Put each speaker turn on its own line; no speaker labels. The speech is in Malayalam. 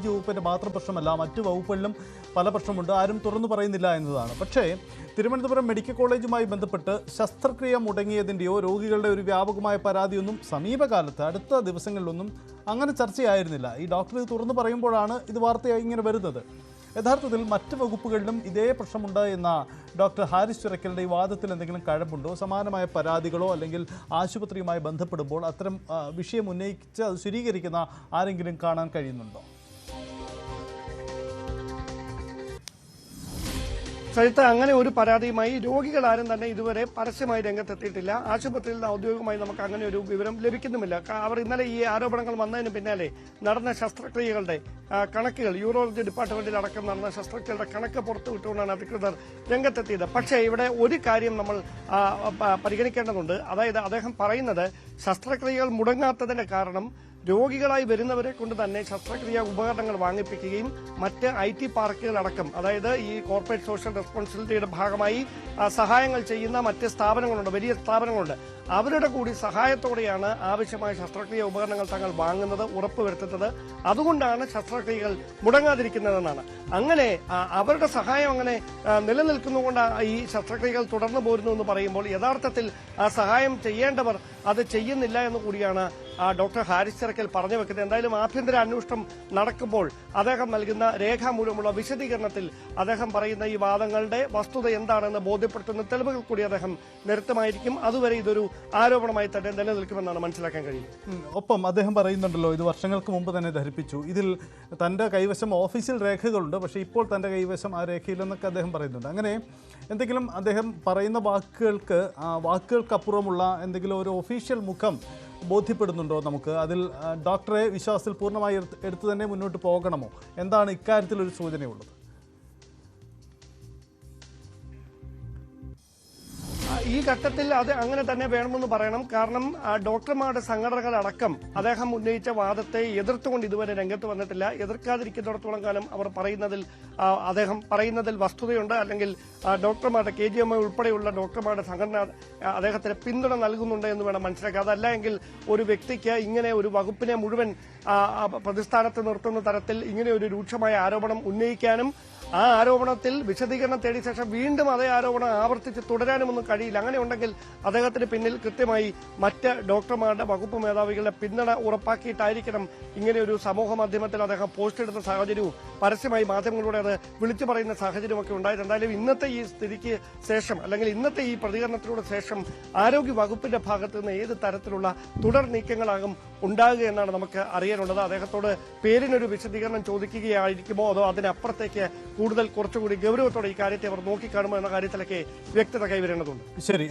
ആരോഗ്യ വകുപ്പിൻ്റെ മാത്രം പ്രശ്നമല്ല, മറ്റു വകുപ്പുകളിലും പല പ്രശ്നമുണ്ട്, ആരും തുറന്നു പറയുന്നില്ല എന്നതാണ്. പക്ഷേ തിരുവനന്തപുരം മെഡിക്കൽ കോളേജുമായി ബന്ധപ്പെട്ട് ശസ്ത്രക്രിയ മുടങ്ങിയതിൻ്റെയോ രോഗികളുടെ ഒരു വ്യാപകമായ പരാതിയൊന്നും സമീപകാലത്ത് അടുത്ത ദിവസങ്ങളിലൊന്നും അങ്ങനെ ചർച്ചയായിരുന്നില്ല. ഈ ഡോക്ടർ ഇത് തുറന്നു പറയുമ്പോഴാണ് ഇത് വാർത്തയായി ഇങ്ങനെ വരുന്നത്. യഥാർത്ഥത്തിൽ മറ്റ് വകുപ്പുകളിലും ഇതേ പ്രശ്നമുണ്ട് എന്ന ഡോക്ടർ ഹാരിസ് ചിറക്കലിൻ്റെ ഈ വാദത്തിൽ എന്തെങ്കിലും കഴമ്പുണ്ടോ? സമാനമായ പരാതികളോ അല്ലെങ്കിൽ ആശുപത്രിയുമായി ബന്ധപ്പെടുമ്പോൾ അത്തരം വിഷയം ഉന്നയിച്ച് അത് സ്ഥിരീകരിക്കുന്ന ആരെങ്കിലും കാണാൻ കഴിയുന്നുണ്ടോ?
സരിത്ത, അങ്ങനെ ഒരു പരാതിയുമായി രോഗികളാരും തന്നെ ഇതുവരെ പരസ്യമായി രംഗത്തെത്തിയിട്ടില്ല. ആശുപത്രിയിൽ നിന്ന് ഔദ്യോഗികമായി നമുക്ക് അങ്ങനെ ഒരു വിവരം ലഭിക്കുന്നുമില്ല. അവർ ഇന്നലെ ഈ ആരോപണങ്ങൾ വന്നതിന് പിന്നാലെ നടന്ന ശസ്ത്രക്രിയകളുടെ കണക്കുകൾ, യൂറോളജി ഡിപ്പാർട്ട്മെന്റിൽ അടക്കം നടന്ന ശസ്ത്രക്രിയകളുടെ കണക്ക് പുറത്തുവിട്ടുകൊണ്ടാണ് അധികൃതർ രംഗത്തെത്തിയത്. പക്ഷേ ഇവിടെ ഒരു കാര്യം നമ്മൾ പരിഗണിക്കേണ്ടതുണ്ട്. അതായത് അദ്ദേഹം പറയുന്നത് ശസ്ത്രക്രിയകൾ മുടങ്ങാത്തതിന്റെ കാരണം രോഗികളായി വരുന്നവരെ കൊണ്ട് തന്നെ ശസ്ത്രക്രിയ ഉപകരണങ്ങൾ വാങ്ങിപ്പിക്കുകയും മറ്റ് IT പാർക്കുകളടക്കം, അതായത് ഈ കോർപ്പറേറ്റ് സോഷ്യൽ റെസ്പോൺസിബിലിറ്റിയുടെ ഭാഗമായി സഹായങ്ങൾ ചെയ്യുന്ന മറ്റ് സ്ഥാപനങ്ങളുണ്ട്, വലിയ സ്ഥാപനങ്ങളുണ്ട്. അവരുടെ കൂടി സഹായത്തോടെയാണ് ആവശ്യമായ ശസ്ത്രക്രിയ ഉപകരണങ്ങൾ തങ്ങൾ വാങ്ങുന്നത്, ഉറപ്പുവരുത്തുന്നത്. അതുകൊണ്ടാണ് ശസ്ത്രക്രിയകൾ മുടങ്ങാതിരിക്കുന്നതെന്നാണ്. അങ്ങനെ അവരുടെ സഹായം അങ്ങനെ നിലനിൽക്കുന്നതുകൊണ്ട് ഈ ശസ്ത്രക്രിയകൾ തുടർന്നു പോരുന്നു എന്ന് പറയുമ്പോൾ യഥാർത്ഥത്തിൽ ആ സഹായം ചെയ്യേണ്ടവർ അത് ചെയ്യുന്നില്ല എന്ന് കൂടിയാണ് ഡോക്ടർ ഹാരിസ് ചിറക്കൽ പറഞ്ഞു വെക്കുന്നത്. എന്തായാലും ആഭ്യന്തര അന്വേഷണം നടക്കുമ്പോൾ അദ്ദേഹം നൽകുന്ന രേഖാമൂലമുള്ള വിശദീകരണത്തിൽ അദ്ദേഹം പറയുന്ന ഈ വാദങ്ങളുടെ വസ്തുത എന്താണെന്ന് ബോധ്യപ്പെടുത്തുന്ന തെളിവുകൾ കൂടി അദ്ദേഹം നിരത്തുമായിരിക്കും. അതുവരെ ഇതൊരു ആരോപണമായി തന്നെ നിലനിൽക്കുമെന്നാണ് മനസ്സിലാക്കാൻ കഴിയുന്നത്.
ഒപ്പം അദ്ദേഹം പറയുന്നുണ്ടല്ലോ, ഇത് വർഷങ്ങൾക്ക് മുമ്പ് തന്നെ ധരിപ്പിച്ചു, ഇതിൽ തന്റെ കൈവശം ഓഫീസിൽ രേഖകളുണ്ട്, പക്ഷേ ഇപ്പോൾ തന്റെ കൈവശം ആ രേഖയില്ലെന്നൊക്കെ അദ്ദേഹം പറയുന്നുണ്ട്. അങ്ങനെ എന്തെങ്കിലും അദ്ദേഹം പറയുന്ന വാക്കുകൾക്കപ്പുറമുള്ള എന്തെങ്കിലും ഒരു ഒഫീഷ്യൽ മുഖം ബോധ്യപ്പെടുന്നുണ്ടോ നമുക്ക്? അതിൽ ഡോക്ടറെ വിശ്വാസത്തിൽ പൂർണ്ണമായി എടുത്തു തന്നെ മുന്നോട്ട് പോകണമോ? എന്താണ് ഇക്കാര്യത്തിലൊരു സൂചനയുള്ളത്?
ഈ ഘട്ടത്തിൽ അത് അങ്ങനെ തന്നെ വേണമെന്ന് പറയണം. കാരണം ഡോക്ടർമാരുടെ സംഘടനകളടക്കം അദ്ദേഹം ഉന്നയിച്ച വാദത്തെ എതിർത്തുകൊണ്ട് ഇതുവരെ രംഗത്ത് വന്നിട്ടില്ല. എതിർക്കാതിരിക്കുന്നിടത്തോളം കാലം അദ്ദേഹം പറയുന്നതിൽ വസ്തുതയുണ്ട്. അല്ലെങ്കിൽ ഡോക്ടർമാരുടെ KGMI ഉൾപ്പെടെയുള്ള ഡോക്ടർമാരുടെ സംഘടന അദ്ദേഹത്തിന് പിന്തുണ നൽകുന്നുണ്ട് എന്ന് വേണം മനസ്സിലാക്കുക. അതല്ല എങ്കിൽ ഒരു വ്യക്തിക്ക് ഇങ്ങനെ ഒരു വകുപ്പിനെ മുഴുവൻ പ്രതിസ്ഥാനത്ത് നിർത്തുന്ന തരത്തിൽ ഇങ്ങനെ ഒരു രൂക്ഷമായ ആരോപണം ഉന്നയിക്കാനും ആ ആരോപണത്തിൽ വിശദീകരണം തേടിയ ശേഷം വീണ്ടും അതേ ആരോപണം ആവർത്തിച്ച് തുടരാനുമൊന്നും കഴിയില്ല. അങ്ങനെ ഉണ്ടെങ്കിൽ അദ്ദേഹത്തിന് പിന്നിൽ കൃത്യമായി മറ്റ് ഡോക്ടർമാരുടെ വകുപ്പ് മേധാവികളുടെ പിന്തുണ ഉറപ്പാക്കിയിട്ടായിരിക്കണം ഇങ്ങനെ ഒരു സമൂഹ മാധ്യമത്തിൽ അദ്ദേഹം പോസ്റ്റ് ഇടുന്ന സാഹചര്യവും പരസ്യമായി മാധ്യമങ്ങളിലൂടെ അത് വിളിച്ചു പറയുന്ന സാഹചര്യമൊക്കെ ഉണ്ടായത്. എന്തായാലും ഇന്നത്തെ ഈ സ്ഥിതിക്ക് ശേഷം, അല്ലെങ്കിൽ ഇന്നത്തെ ഈ പ്രതികരണത്തിലൂടെ ശേഷം ആരോഗ്യ വകുപ്പിന്റെ ഭാഗത്ത് നിന്ന് ഏത് തരത്തിലുള്ള തുടർ നീക്കങ്ങളാകും ഉണ്ടാകുക എന്നാണ് നമുക്ക് അറിയാനുള്ളത്. അദ്ദേഹത്തോട് പേരിനൊരു വിശദീകരണം ചോദിക്കുകയായിരിക്കുമോ, അതോ അതിനപ്പുറത്തേക്ക് കുറച്ചുകൂടി ഗൗരവത്തോടെ ഈ കാര്യത്തെ അവർ നോക്കിക്കാണുമോ എന്ന കാര്യത്തിലൊക്കെ വ്യക്തത കൈവരേണ്ടതുണ്ട്.
ശരി.